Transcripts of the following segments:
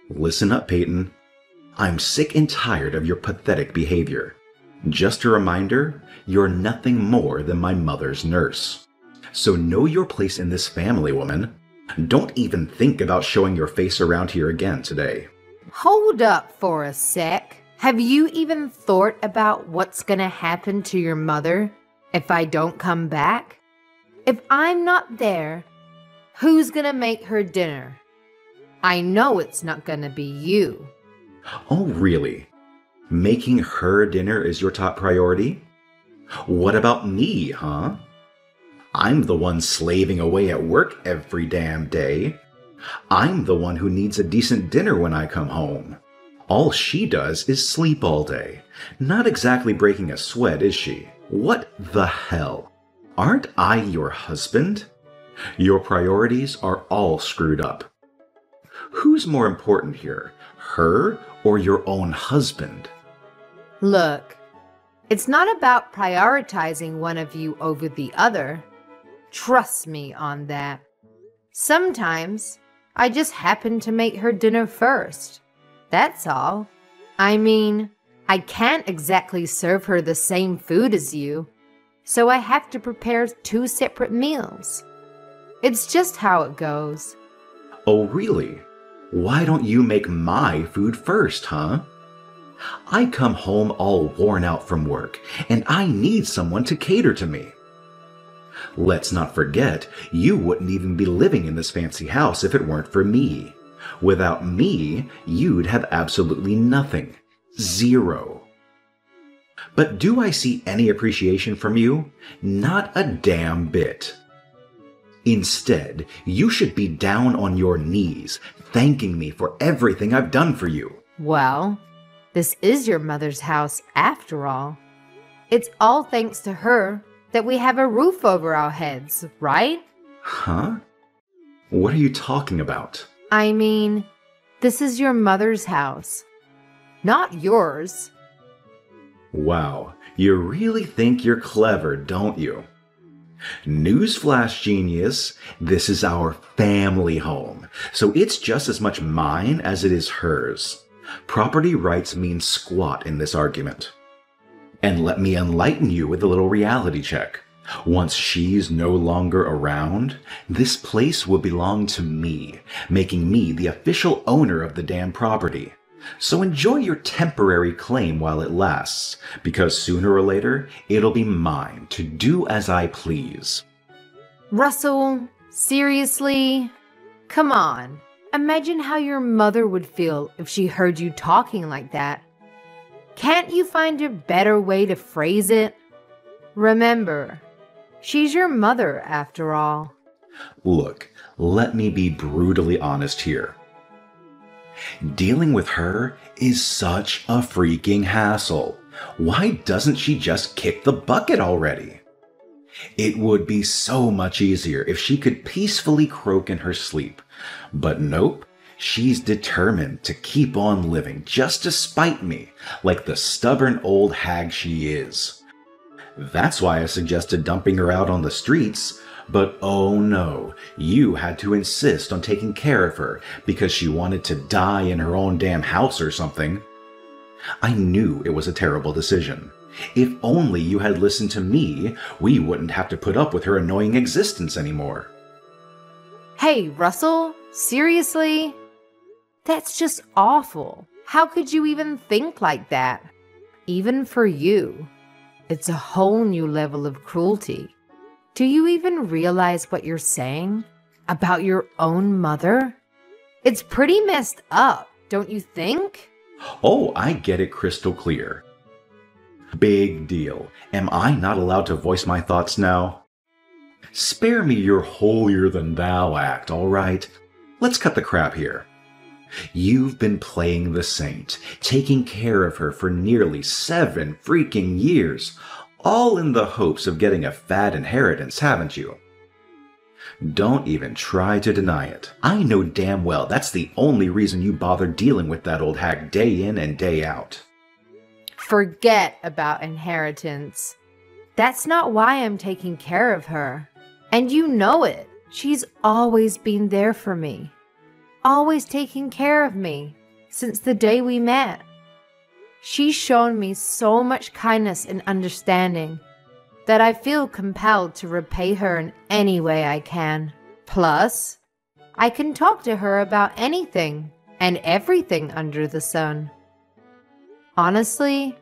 Listen up, Peyton. I'm sick and tired of your pathetic behavior. Just a reminder, you're nothing more than my mother's nurse. So know your place in this family, woman. Don't even think about showing your face around here again today. Hold up for a sec. Have you even thought about what's gonna happen to your mother if I don't come back? If I'm not there, who's gonna make her dinner? I know it's not gonna be you. Oh, really? Making her dinner is your top priority? What about me, huh? I'm the one slaving away at work every damn day. I'm the one who needs a decent dinner when I come home. All she does is sleep all day. Not exactly breaking a sweat, is she? What the hell? Aren't I your husband? Your priorities are all screwed up. Who's more important here, her or your own husband? Look, it's not about prioritizing one of you over the other. Trust me on that. Sometimes I just happen to make her dinner first. That's all. I mean, I can't exactly serve her the same food as you, so I have to prepare 2 separate meals. It's just how it goes. Oh, really? Why don't you make my food first, huh? I come home all worn out from work, and I need someone to cater to me. Let's not forget, you wouldn't even be living in this fancy house if it weren't for me. Without me, you'd have absolutely nothing. Zero. But do I see any appreciation from you? Not a damn bit. Instead, you should be down on your knees, thanking me for everything I've done for you. Well, this is your mother's house after all. It's all thanks to her that we have a roof over our heads, right? Huh? What are you talking about? I mean, this is your mother's house, not yours. Wow, you really think you're clever, don't you? Newsflash, genius, this is our family home, so it's just as much mine as it is hers. Property rights mean squat in this argument. And let me enlighten you with a little reality check. Once she's no longer around, this place will belong to me, making me the official owner of the damn property. So enjoy your temporary claim while it lasts, because sooner or later, it'll be mine to do as I please. Russell, seriously? Come on. Imagine how your mother would feel if she heard you talking like that. Can't you find a better way to phrase it? Remember, she's your mother after all. Look, let me be brutally honest here. Dealing with her is such a freaking hassle. Why doesn't she just kick the bucket already? It would be so much easier if she could peacefully croak in her sleep. But nope, she's determined to keep on living just to spite me, like the stubborn old hag she is. That's why I suggested dumping her out on the streets, but oh no, you had to insist on taking care of her because she wanted to die in her own damn house or something. I knew it was a terrible decision. If only you had listened to me, we wouldn't have to put up with her annoying existence anymore. Hey, Russell, seriously? That's just awful. How could you even think like that? Even for you. It's a whole new level of cruelty. Do you even realize what you're saying about your own mother? It's pretty messed up, don't you think? Oh, I get it crystal clear. Big deal. Am I not allowed to voice my thoughts now? Spare me your holier-than-thou act, all right? Let's cut the crap here. You've been playing the saint, taking care of her for nearly 7 freaking years, all in the hopes of getting a fat inheritance, haven't you? Don't even try to deny it. I know damn well that's the only reason you bother dealing with that old hag day in and day out. Forget about inheritance. That's not why I'm taking care of her. And you know it. She's always been there for me. always taken care of me since the day we met. She's shown me so much kindness and understanding that I feel compelled to repay her in any way I can. Plus, I can talk to her about anything and everything under the sun. Honestly,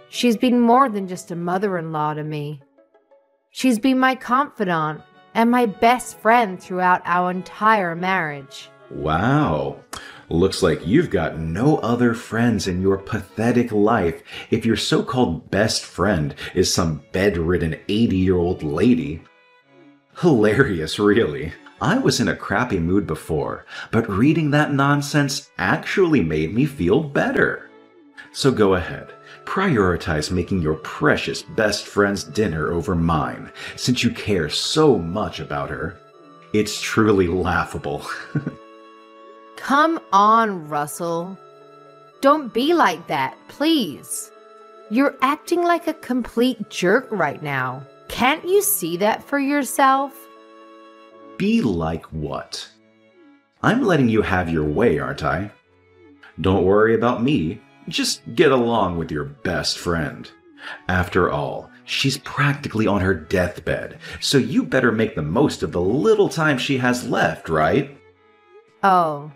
she's been more than just a mother-in-law to me. She's been my confidant and my best friend throughout our entire marriage. Wow. Looks like you've got no other friends in your pathetic life if your so-called best friend is some bedridden 80-year-old lady. Hilarious, really. I was in a crappy mood before, but reading that nonsense actually made me feel better. So go ahead, prioritize making your precious best friend's dinner over mine, since you care so much about her. It's truly laughable. Come on, Russell. Don't be like that, please. You're acting like a complete jerk right now. Can't you see that for yourself? Be like what? I'm letting you have your way, aren't I? Don't worry about me. Just get along with your best friend. After all, she's practically on her deathbed, so you better make the most of the little time she has left, right? Oh,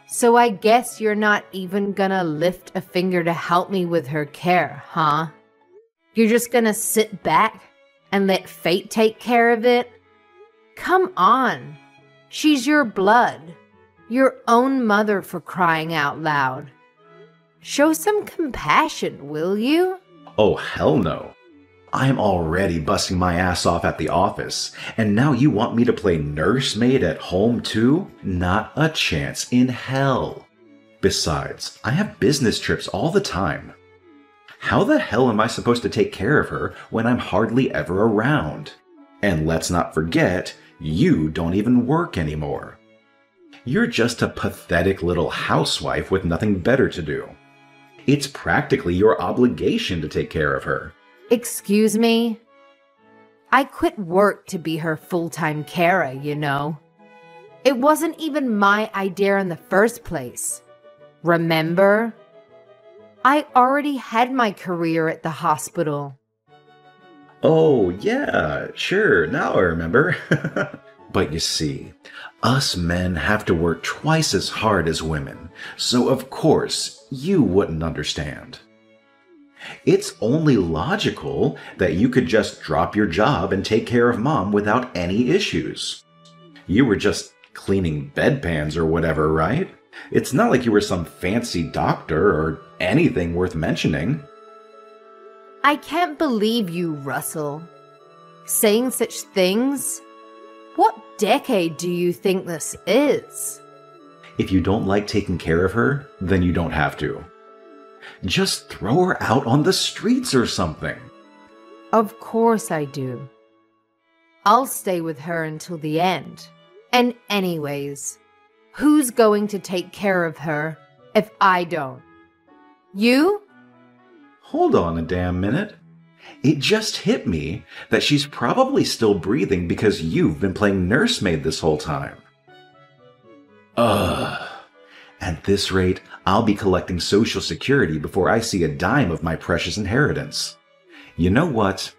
so I guess you're not even gonna lift a finger to help me with her care, huh? You're just gonna sit back and let fate take care of it? Come on. She's your blood. Your own mother, for crying out loud. Show some compassion, will you? Oh, hell no. I'm already busting my ass off at the office, and now you want me to play nursemaid at home too? Not a chance in hell. Besides, I have business trips all the time. How the hell am I supposed to take care of her when I'm hardly ever around? And let's not forget, you don't even work anymore. You're just a pathetic little housewife with nothing better to do. It's practically your obligation to take care of her. Excuse me? I quit work to be her full-time carer, you know. It wasn't even my idea in the first place. Remember? I already had my career at the hospital. Oh, yeah, sure, now I remember. But you see, us men have to work twice as hard as women, so of course you wouldn't understand. It's only logical that you could just drop your job and take care of Mom without any issues. You were just cleaning bedpans or whatever, right? It's not like you were some fancy doctor or anything worth mentioning. I can't believe you, Russell. Saying such things? What decade do you think this is? If you don't like taking care of her, then you don't have to. Just throw her out on the streets or something. Of course I do. I'll stay with her until the end. And anyways, who's going to take care of her if I don't? You? Hold on a damn minute. It just hit me that she's probably still breathing because you've been playing nursemaid this whole time. Ugh. At this rate, I'll be collecting Social Security before I see a dime of my precious inheritance. You know what?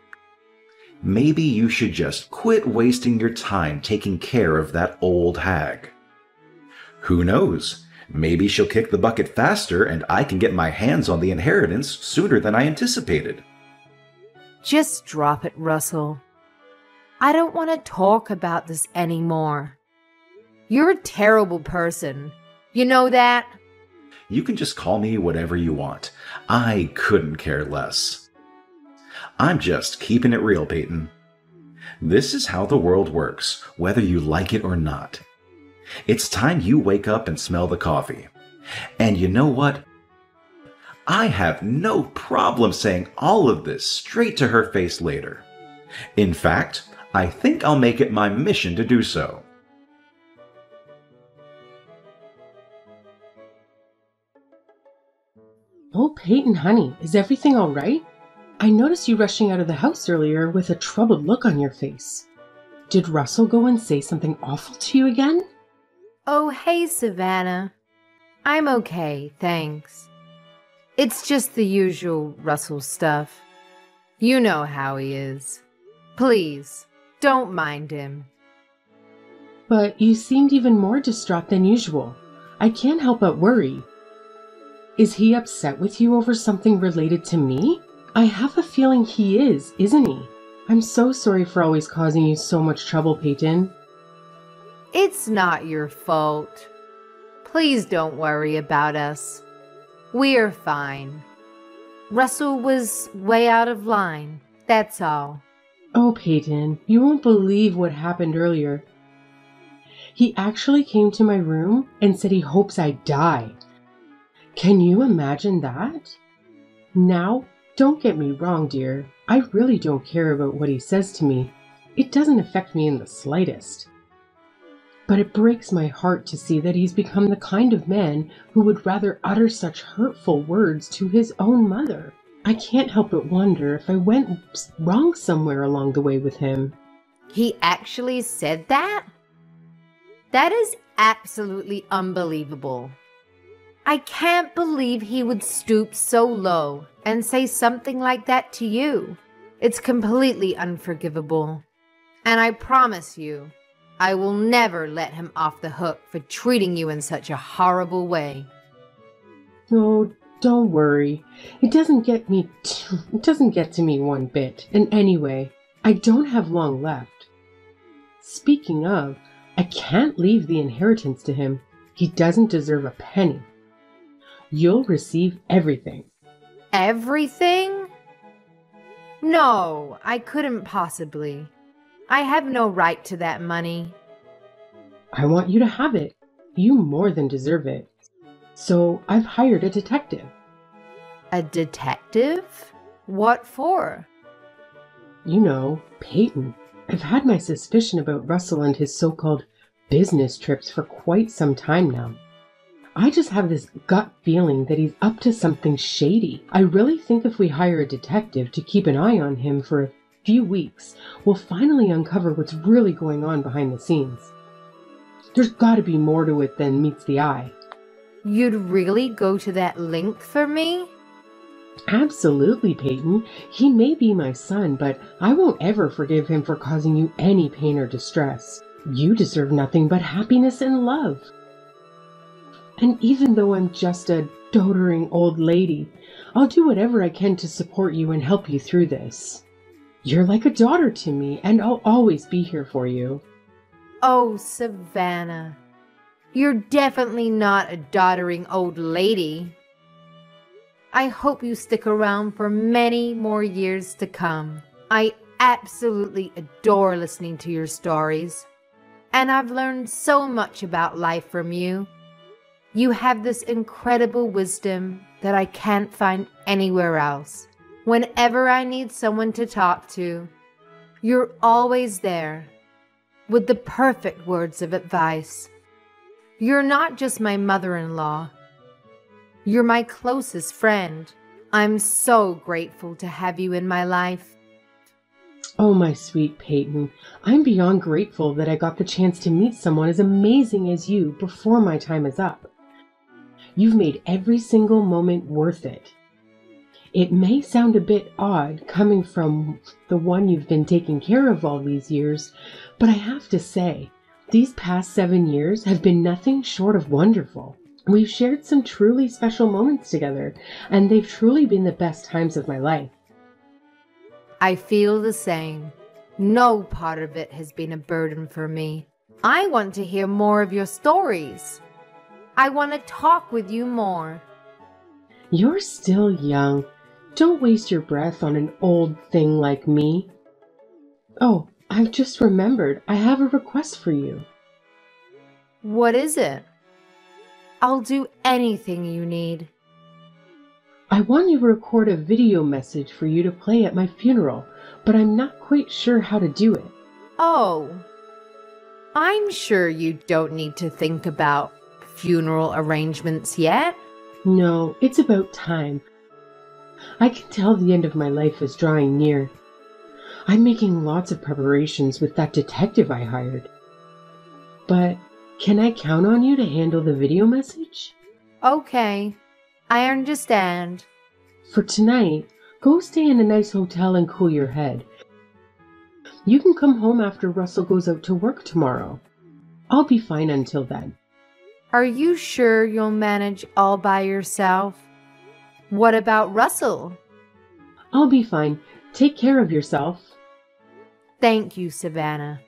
Maybe you should just quit wasting your time taking care of that old hag. Who knows? Maybe she'll kick the bucket faster and I can get my hands on the inheritance sooner than I anticipated. Just drop it, Russell. I don't want to talk about this anymore. You're a terrible person. You know that? You can just call me whatever you want. I couldn't care less. I'm just keeping it real, Peyton. This is how the world works, whether you like it or not. It's time you wake up and smell the coffee. And you know what? I have no problem saying all of this straight to her face later. In fact, I think I'll make it my mission to do so. Oh, Peyton, honey, is everything all right? I noticed you rushing out of the house earlier with a troubled look on your face. Did Russell go and say something awful to you again? Oh, hey, Savannah. I'm okay, thanks. It's just the usual Russell stuff. You know how he is. Please, don't mind him. But you seemed even more distraught than usual. I can't help but worry. Is he upset with you over something related to me? I have a feeling he is, isn't he? I'm so sorry for always causing you so much trouble, Peyton. It's not your fault. Please don't worry about us. We're fine. Russell was way out of line, that's all. Oh, Peyton, you won't believe what happened earlier. He actually came to my room and said he hopes I die. Can you imagine that? Now, don't get me wrong, dear. I really don't care about what he says to me. It doesn't affect me in the slightest. But it breaks my heart to see that he's become the kind of man who would rather utter such hurtful words to his own mother. I can't help but wonder if I went wrong somewhere along the way with him. He actually said that? That is absolutely unbelievable. I can't believe he would stoop so low and say something like that to you. It's completely unforgivable. And I promise you, I will never let him off the hook for treating you in such a horrible way. Oh, don't worry. It doesn't get to me one bit. And anyway, I don't have long left. Speaking of, I can't leave the inheritance to him. He doesn't deserve a penny. You'll receive everything. Everything? No, I couldn't possibly. I have no right to that money. I want you to have it. You more than deserve it. So I've hired a detective. A detective? What for? You know, Peyton. I've had my suspicion about Russell and his so-called business trips for quite some time now. I just have this gut feeling that he's up to something shady. I really think if we hire a detective to keep an eye on him for a few weeks, we'll finally uncover what's really going on behind the scenes. There's got to be more to it than meets the eye. You'd really go to that length for me? Absolutely, Peyton. He may be my son, but I won't ever forgive him for causing you any pain or distress. You deserve nothing but happiness and love. And even though I'm just a doddering old lady, I'll do whatever I can to support you and help you through this. You're like a daughter to me, and I'll always be here for you. Oh, Savannah. You're definitely not a doddering old lady. I hope you stick around for many more years to come. I absolutely adore listening to your stories, and I've learned so much about life from you. You have this incredible wisdom that I can't find anywhere else. Whenever I need someone to talk to, you're always there with the perfect words of advice. You're not just my mother-in-law. You're my closest friend. I'm so grateful to have you in my life. Oh, my sweet Peyton, I'm beyond grateful that I got the chance to meet someone as amazing as you before my time is up. You've made every single moment worth it. It may sound a bit odd coming from the one you've been taking care of all these years, but I have to say, these past 7 years have been nothing short of wonderful. We've shared some truly special moments together, and they've truly been the best times of my life. I feel the same. No part of it has been a burden for me. I want to hear more of your stories. I want to talk with you more. You're still young. Don't waste your breath on an old thing like me. Oh, I've just remembered. I have a request for you. What is it? I'll do anything you need. I want you to record a video message for you to play at my funeral, but I'm not quite sure how to do it. Oh, I'm sure you don't need to think about funeral arrangements yet. No, it's about time. I can tell the end of my life is drawing near. I'm making lots of preparations with that detective I hired. But Can I count on you to handle the video message? Okay, I understand. For tonight, go stay in a nice hotel and cool your head. You can come home after Russell goes out to work tomorrow. I'll be fine until then. Are you sure you'll manage all by yourself? What about Russell? I'll be fine. Take care of yourself. Thank you, Savannah.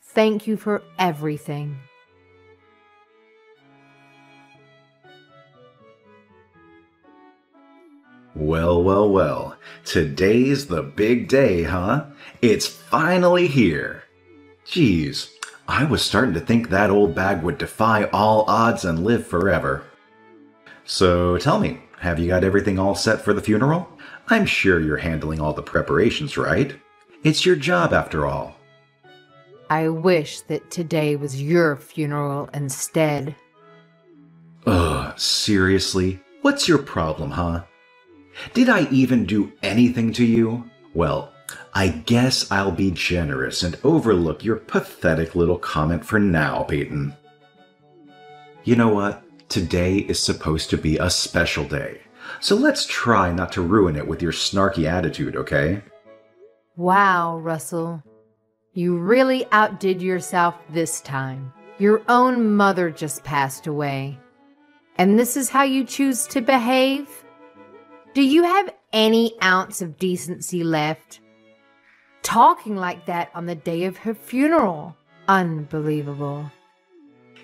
Thank you for everything. Well, well, well. Today's the big day, huh? It's finally here. Geez, I was starting to think that old bag would defy all odds and live forever. So tell me, have you got everything all set for the funeral? I'm sure you're handling all the preparations, right? It's your job after all. I wish that today was your funeral instead. Ugh, seriously? What's your problem, huh? Did I even do anything to you? Well, I guess I'll be generous and overlook your pathetic little comment for now, Peyton. You know what? Today is supposed to be a special day, so let's try not to ruin it with your snarky attitude, okay? Wow, Russell. You really outdid yourself this time. Your own mother just passed away. And this is how you choose to behave? Do you have any ounce of decency left? Talking like that on the day of her funeral. Unbelievable.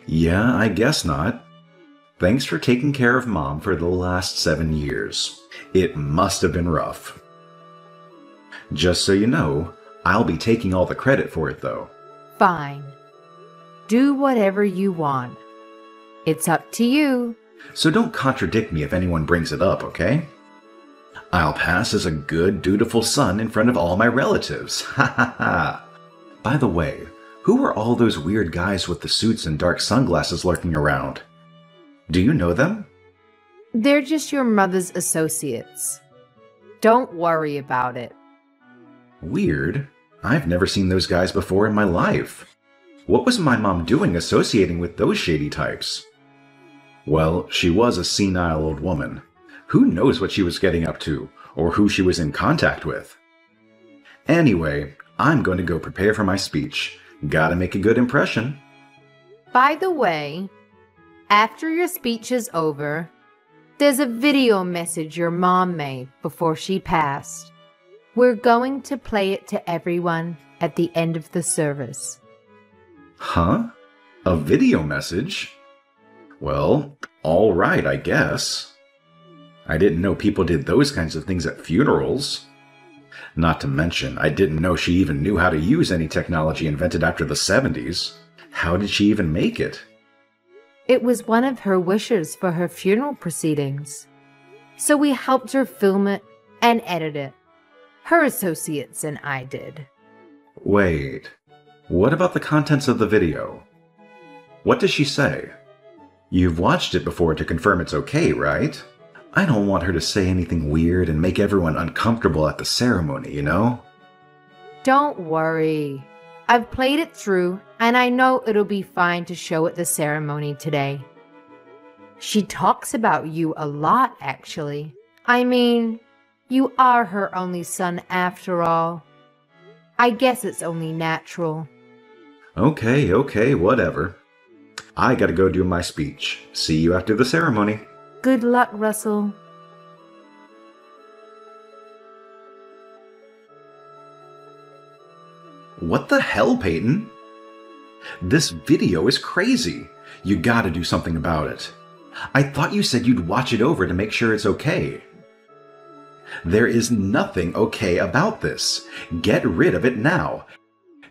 Yeah, I guess not. Thanks for taking care of Mom for the last 7 years. It must have been rough. Just so you know, I'll be taking all the credit for it, though. Fine. Do whatever you want. It's up to you. So don't contradict me if anyone brings it up, okay? I'll pass as a good, dutiful son in front of all my relatives. Ha ha ha. By the way, who are all those weird guys with the suits and dark sunglasses lurking around? Do you know them? They're just your mother's associates. Don't worry about it. Weird. I've never seen those guys before in my life. What was my mom doing associating with those shady types? Well, she was a senile old woman. Who knows what she was getting up to, or who she was in contact with? Anyway, I'm going to go prepare for my speech. Gotta make a good impression. By the way, after your speech is over, there's a video message your mom made before she passed. We're going to play it to everyone at the end of the service. Huh? A video message? Well, all right, I guess. I didn't know people did those kinds of things at funerals. Not to mention, I didn't know she even knew how to use any technology invented after the 70s. How did she even make it? It was one of her wishes for her funeral proceedings. So we helped her film it and edit it. Her associates and I did. Wait, what about the contents of the video? What does she say? You've watched it before to confirm it's okay, right? I don't want her to say anything weird and make everyone uncomfortable at the ceremony, you know? Don't worry. I've played it through, and I know it'll be fine to show at the ceremony today. She talks about you a lot, actually. I mean, you are her only son after all. I guess it's only natural. Okay, whatever. I gotta go do my speech. See you after the ceremony. Good luck, Russell. What the hell, Peyton? This video is crazy. You gotta do something about it. I thought you said you'd watch it over to make sure it's okay. There is nothing okay about this. Get rid of it now.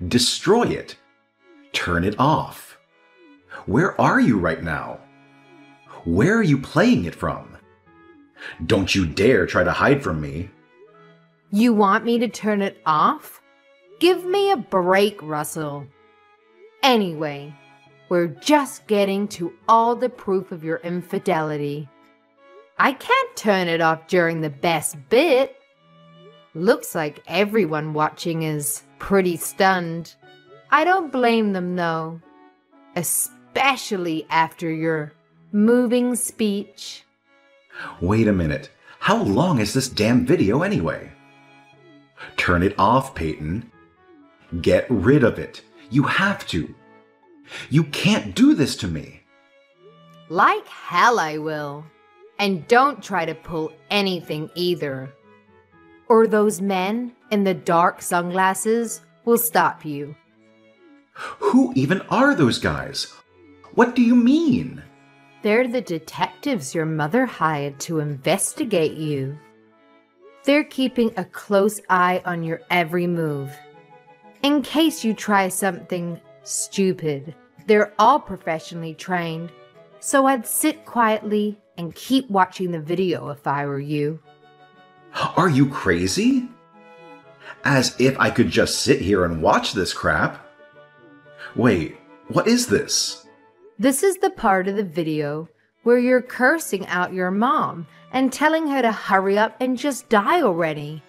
Destroy it. Turn it off. Where are you right now? Where are you playing it from? Don't you dare try to hide from me. You want me to turn it off? Give me a break, Russell. Anyway, we're just getting to all the proof of your infidelity. I can't turn it off during the best bit. Looks like everyone watching is pretty stunned. I don't blame them, though. Especially especially after your moving speech. Wait a minute. How long is this damn video anyway? Turn it off, Peyton. Get rid of it. You have to. You can't do this to me. Like hell I will. And don't try to pull anything either. Or those men in the dark sunglasses will stop you. Who even are those guys? What do you mean? They're the detectives your mother hired to investigate you. They're keeping a close eye on your every move. In case you try something stupid, they're all professionally trained, so I'd sit quietly and keep watching the video if I were you. Are you crazy? As if I could just sit here and watch this crap. Wait, what is this? This is the part of the video where you're cursing out your mom and telling her to hurry up and just die already.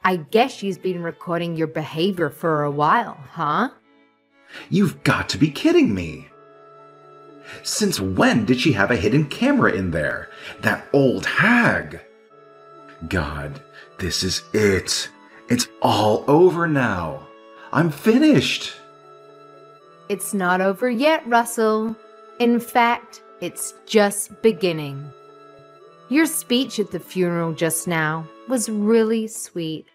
I guess she's been recording your behavior for a while, huh? You've got to be kidding me. Since when did she have a hidden camera in there? That old hag. God, this is it. It's all over now. I'm finished. It's not over yet, Russell. In fact, it's just beginning. Your speech at the funeral just now was really sweet.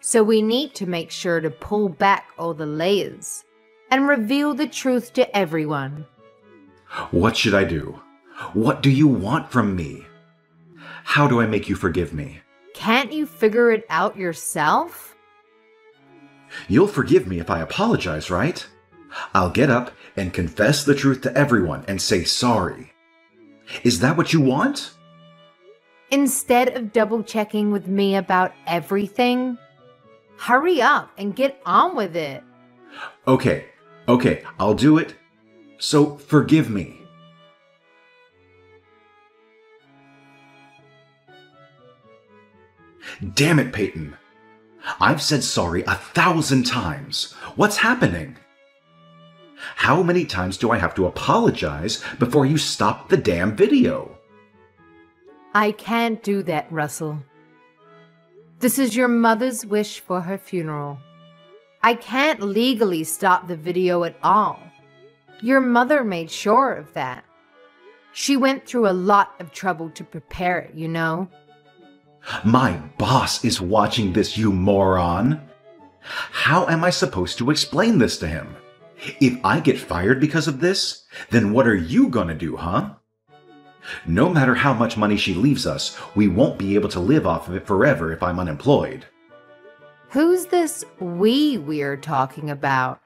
So we need to make sure to pull back all the layers and reveal the truth to everyone. What should I do? What do you want from me? How do I make you forgive me? Can't you figure it out yourself? You'll forgive me if I apologize, right? I'll get up and confess the truth to everyone and say sorry. Is that what you want? Instead of double-checking with me about everything, hurry up and get on with it. Okay, I'll do it. So forgive me. Damn it, Peyton. I've said sorry 1,000 times. What's happening? How many times do I have to apologize before you stop the damn video? I can't do that, Russell. This is your mother's wish for her funeral. I can't legally stop the video at all. Your mother made sure of that. She went through a lot of trouble to prepare it, you know. My boss is watching this, you moron. How am I supposed to explain this to him? If I get fired because of this, then what are you gonna do, huh? No matter how much money she leaves us, we won't be able to live off of it forever if I'm unemployed. Who's this we're talking about?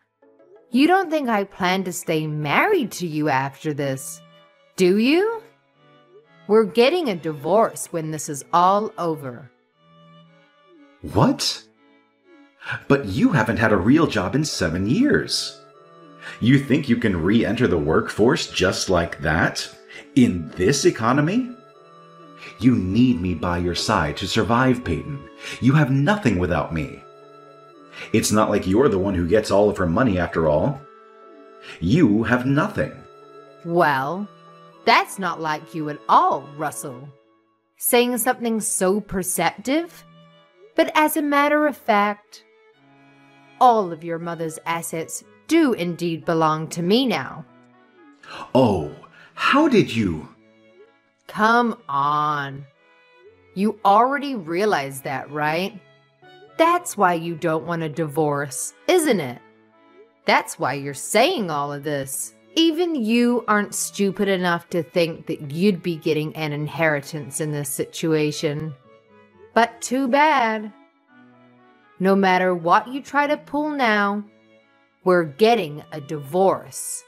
You don't think I plan to stay married to you after this, do you? We're getting a divorce when this is all over. What? But you haven't had a real job in 7 years. You think you can re-enter the workforce just like that? In this economy? You need me by your side to survive, Peyton. You have nothing without me. It's not like you're the one who gets all of her money after all. You have nothing. Well, that's not like you at all, Russell. Saying something so perceptive? But as a matter of fact, all of your mother's assets do indeed belong to me now. Oh, how did you? Come on. You already realize that, right? That's why you don't want a divorce, isn't it? That's why you're saying all of this. Even you aren't stupid enough to think that you'd be getting an inheritance in this situation. But too bad. No matter what you try to pull now, we're getting a divorce.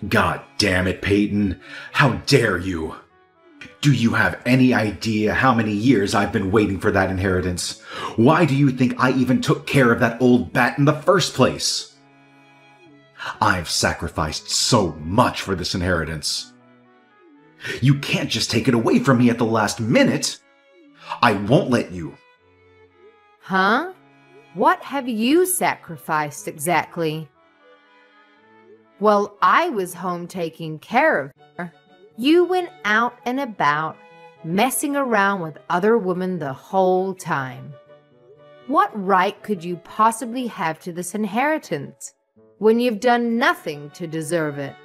God damn it, Peyton. How dare you? Do you have any idea how many years I've been waiting for that inheritance? Why do you think I even took care of that old bat in the first place? I've sacrificed so much for this inheritance. You can't just take it away from me at the last minute. I won't let you. Huh? What have you sacrificed exactly? While I was home taking care of her, you went out and about, messing around with other women the whole time. What right could you possibly have to this inheritance when you've done nothing to deserve it?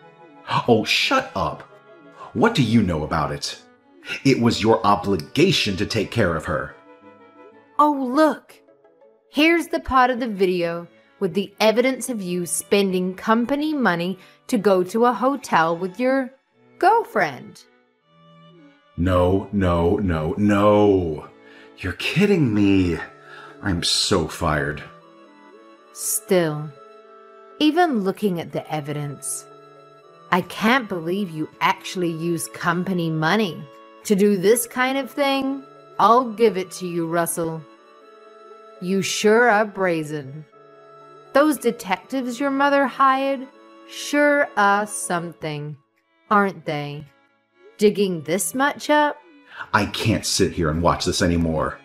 Oh, shut up. What do you know about it? It was your obligation to take care of her. Oh, look. Here's the part of the video with the evidence of you spending company money to go to a hotel with your girlfriend. No, no, no, no. You're kidding me. I'm so fired. Still, even looking at the evidence, I can't believe you actually used company money to do this kind of thing. I'll give it to you, Russell. You sure are brazen. Those detectives your mother hired sure are something, aren't they? Digging this much up? I can't sit here and watch this anymore.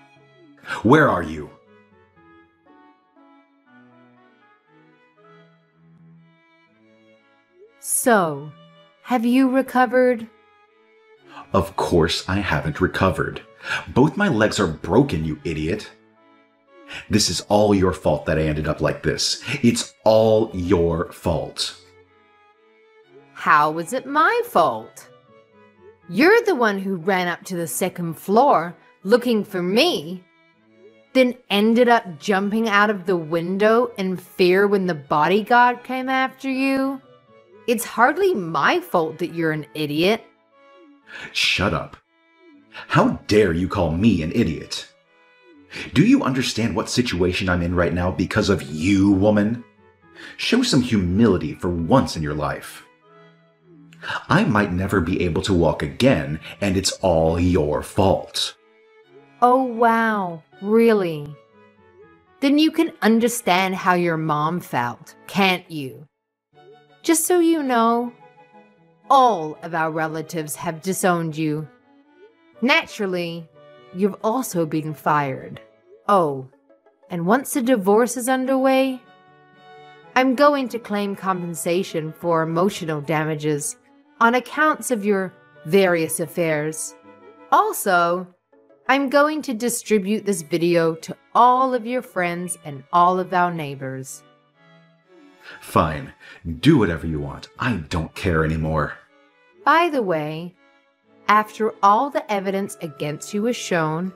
Where are you? So, have you recovered? Of course I haven't recovered. Both my legs are broken, you idiot. This is all your fault that I ended up like this. It's all your fault. How was it my fault? You're the one who ran up to the second floor looking for me, then ended up jumping out of the window in fear when the bodyguard came after you. It's hardly my fault that you're an idiot. Shut up. How dare you call me an idiot? Do you understand what situation I'm in right now because of you, woman? Show some humility for once in your life. I might never be able to walk again, and it's all your fault. Oh, wow. Really? Then you can understand how your mom felt, can't you? Just so you know, all of our relatives have disowned you. Naturally, you've also been fired. Oh, and once the divorce is underway, I'm going to claim compensation for emotional damages on accounts of your various affairs. Also, I'm going to distribute this video to all of your friends and all of our neighbors. Fine. Do whatever you want. I don't care anymore. By the way, after all the evidence against you was shown,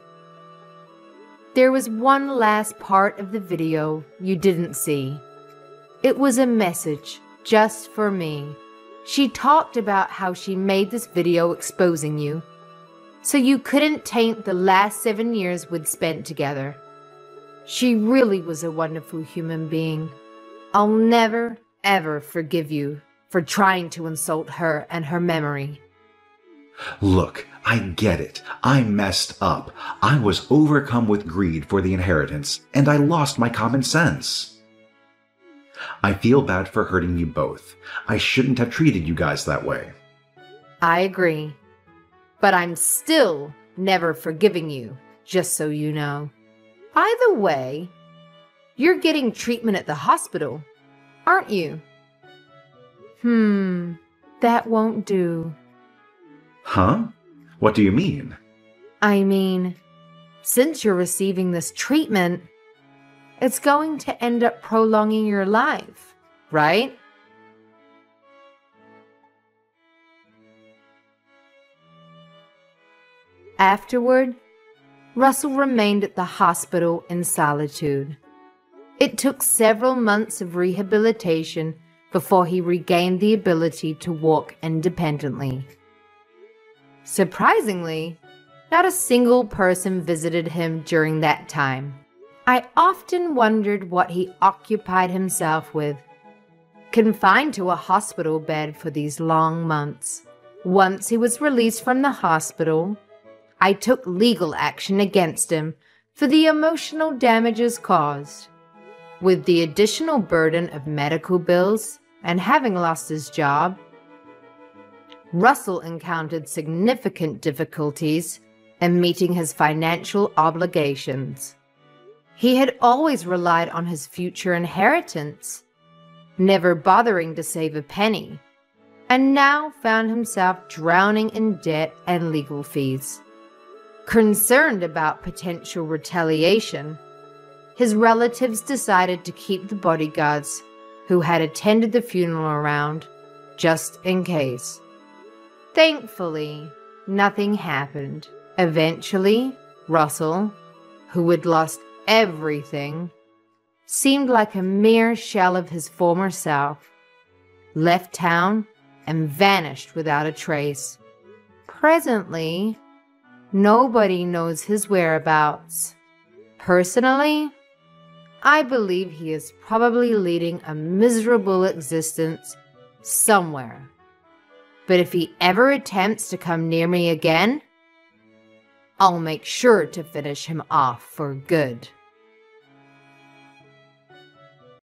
there was one last part of the video you didn't see. It was a message just for me. She talked about how she made this video exposing you, so you couldn't taint the last 7 years we'd spent together. She really was a wonderful human being. I'll never, ever forgive you for trying to insult her and her memory. Look, I get it. I messed up. I was overcome with greed for the inheritance, and I lost my common sense. I feel bad for hurting you both. I shouldn't have treated you guys that way. I agree. But I'm still never forgiving you, just so you know. By the way, you're getting treatment at the hospital, aren't you? That won't do. Huh? What do you mean? I mean, since you're receiving this treatment, it's going to end up prolonging your life, right? Afterward, Russell remained at the hospital in solitude. It took several months of rehabilitation before he regained the ability to walk independently. Surprisingly, not a single person visited him during that time. I often wondered what he occupied himself with, confined to a hospital bed for these long months. Once he was released from the hospital, I took legal action against him for the emotional damages caused. With the additional burden of medical bills and having lost his job, Russell encountered significant difficulties in meeting his financial obligations. He had always relied on his future inheritance, never bothering to save a penny, and now found himself drowning in debt and legal fees. Concerned about potential retaliation, his relatives decided to keep the bodyguards who had attended the funeral around, just in case. Thankfully, nothing happened. Eventually, Russell, who had lost everything, seemed like a mere shell of his former self, left town and vanished without a trace. Presently, nobody knows his whereabouts. Personally, I believe he is probably leading a miserable existence somewhere. But if he ever attempts to come near me again, I'll make sure to finish him off for good.